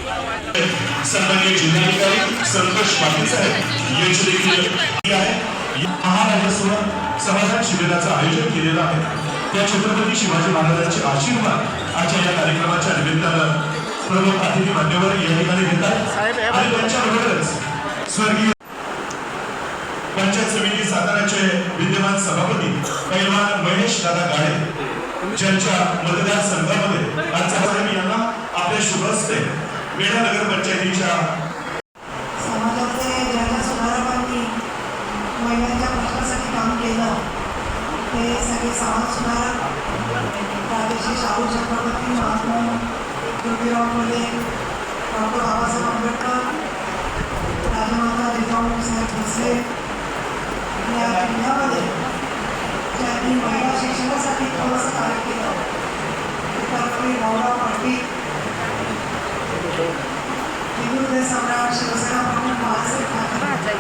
सन्माननीय जिल्हाधिकारी संतोष पाटील साहेब यांची देखील आहे महाराजस्व समाधान शिबिराचं आयोजन केलेलं आहे। त्या छत्रपती शिवाजी महाराजांचे आशीर्वाद आजच्या या कार्यक्रमाच्या निमित्तानं प्रमुख अतिथी मान्यवर या ठिकाणी घेतात आणि त्यांच्याबरोबरच स्वर्गीय पंचायत समिती साताराचे विद्यमान सभापती पैलवान महेश दादा गाडे ज्यांच्या मतदारसंघामध्ये आज साहेब यांना आपल्या शुभ हस्ते वेढा नगर पंचायतीच्या समाजाचे ज्यांच्या सुधारकांनी महिलांच्या प्रश्नासाठी काम केलं ते सगळे समाज सुधारक राजेशी शाहू छत्रपती महात्मा ज्योतिराव फुले डॉक्टर बाबासाहेब आंबेडकर राजमाता जिजाऊ साहेब भोसले या जिल्ह्यामध्ये ज्यांनी महिला शिक्षणासाठी थोडंसं कार्य केलं त्यापैकी भाऊराव पाटील हिंदू सम्राट शिवसेना प्रमुख बाळासाहेब ठाकरे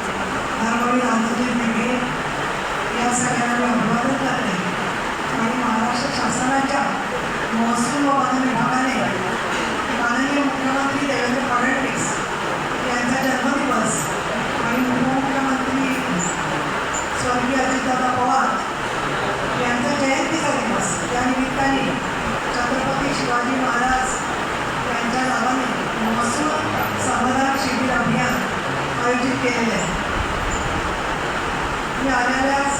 धर्मवीर आनंदजी मेघे या सगळ्यांना अभिवादन करते आणि महाराष्ट्र शासनाच्या महसूल व वन विभागाने माननीय मुख्यमंत्री देवेंद्र फडणवीस यांचा जन्मदिवस आणि उपमुख्यमंत्री स्वर्गीय अजितदादा पवार यांचा जयंतीचा दिवस या निमित्ताने छत्रपती शिवाजी महाराज यांच्या नावाने महसूल समाधान शिबिर अभियान आयोजित केलेले आहे। मी आलेल्यास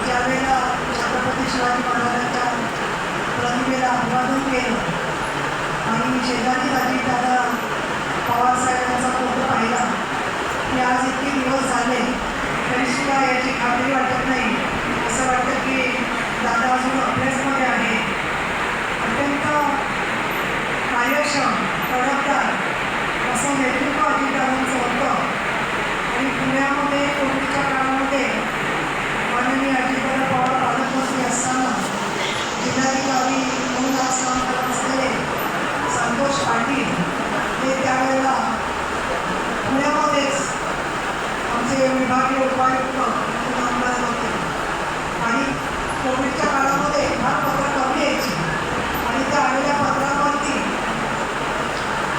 ज्यावेळेला छत्रपती शिवाजी महाराजांच्या प्रतिमेला अभिवादन केलं आणि शेजारी अजितदादा पवार साहेबांचा फोटो पाहिला की आज इतके दिवस झाले तरीसुद्धा याची खात्री वाटत नाही। असं वाटतं की दादा अजून अभ्यासमध्ये आहे। अत्यंत कार्यक्षम तडफदार असं नेतृत्व अजितदादांचं होतं आणि पुण्यामध्ये कोविडच्या काळामध्ये माननीय अजितदादा पवार पालकमंत्री असताना जिल्हाधिकारी म्हणून आज काम करत असलेले संतोष पाटील हे त्यावेळेला पुण्यामध्येच आमचे विभागीय उपायुक्त आमदार होते आणि कोविडच्या काळामध्ये फार पत्र कमी यायची आणि त्या आलेल्या पत्रावरती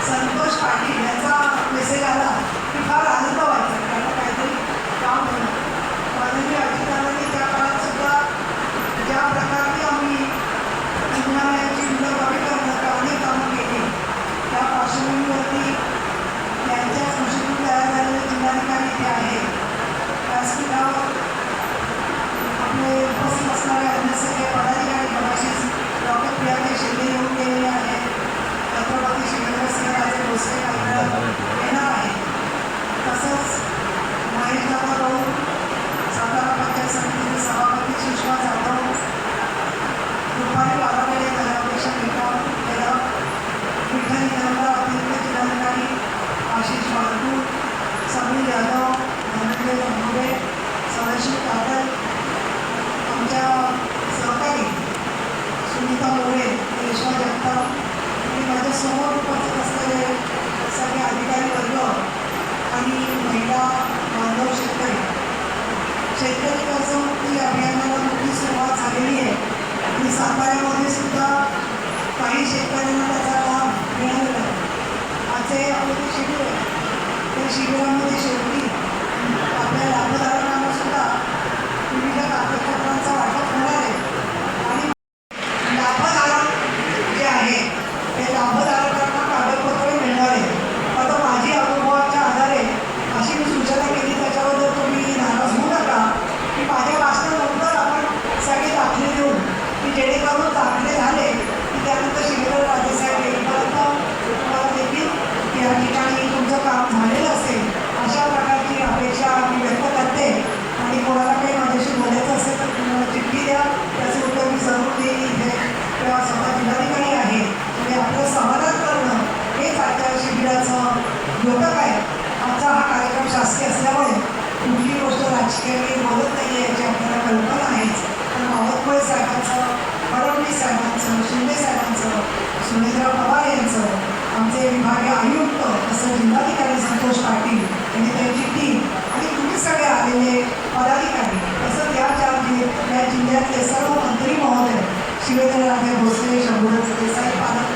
संतोष पाटील यांचा मेसेज आला की फार आनंद व्हायचा त्यांना काहीतरी काम होणं। माननीय अजितदादांनी त्या काळात सुद्धा ज्या प्रकारे आम्ही रुग्णालयाची बिलं कमी करण्यात अनेक कामं केली त्या पार्श्वभूमीवरती त्यांच्या कृषीतून तयार झालेले जिल्हाधिकारी इथे आहे। व्यासपीठावर आपले उपस्थित असणारे अन्य सगळे पदाधिकारी कदाचित डॉक्टर प्रियांका शिंदे येऊन गेलेले आहेत। छत्रपती शिवेंद्रसिंहराजे भोसले येणार आहे। तसंच महेशदादा गौड सातारा पंचायत समितीचे सभापती सुषमा जाधव दुपारी 12 वेळे नगराध्यक्ष केला विठ्ठल निलंगा अतिरिक्त जिल्हाधिकारी आशिष मालपूर समीर यादव धनंजय धनोरे सदाशिव कागल आमच्या सहकारी सुनीता मोरे रेश्मा जगताप आणि माझ्यासमोर उपस्थित असलेले सगळे अधिकारी वर्ग आणि महिला बांधव शेतकरी कर्जमुक्ती अभियानाला मोठी सुरुवात झालेली आहे आणि साताऱ्यामध्ये सुद्धा काही शेतकऱ्यांना त्याचा लाभ मिळालेला आहे। आजचे आपले जे शिबिर आहे त्या शिबिरामध्ये शेवटी आपल्या लाभधारकांना सुद्धा विविध कागदपत्रांचा वाटप होणार आहे आणि लाभधारक जे आहे ते लाभधारकांना कागदपत्र मिळणार आहे। आता माझी अनुभवाच्या आधारे अशी मी सूचना केली त्याच्याबद्दल तुम्ही नाराज होऊ नका की माझ्या भाषणानंतर आपण सगळे दाखले देऊन की जेणेकरून दाखले झाले की त्यानंतर शिबिर राजेसाहेब येईपर्यंत तुम्हाला देखील या ठिकाणी तुमचं काम झालेलं असेल अशा प्रकारची अपेक्षा मी व्यक्त करते। आणि कोणाला काही माझ्याशी बोलायचं असेल तर तुम्हाला चिठ्ठी द्या, त्याचं उत्तर मी जरूर देईन इथे किंवा स्वतः जिल्हाधिकारी आहे म्हणजे आपलं समाधान करणं हेच आजच्या शिबिराचं योगक आहे। आमचा हा कार्यक्रम शासकीय असल्यामुळे कुठली गोष्ट राजकीय बोलत नाही आहे याची आपल्याला कल्पना आहेच। पण मावतमुळे साहेबांचं, फडणवीस साहेबांचं, शिंदे साहेबांचं, सुरेंद्र पवार यांचं, आमचे विभागीय आयुक्त तसं जिल्हाधिकारी संतोष पाटील यांनी त्यांची टीम आणि तुम्ही सगळे आलेले पदाधिकारी तसंच या जिल्ह्यातले सर्व मंत्री महोदय शिवेंद्रराजे भोसले, शंभूराज देसाई, पालक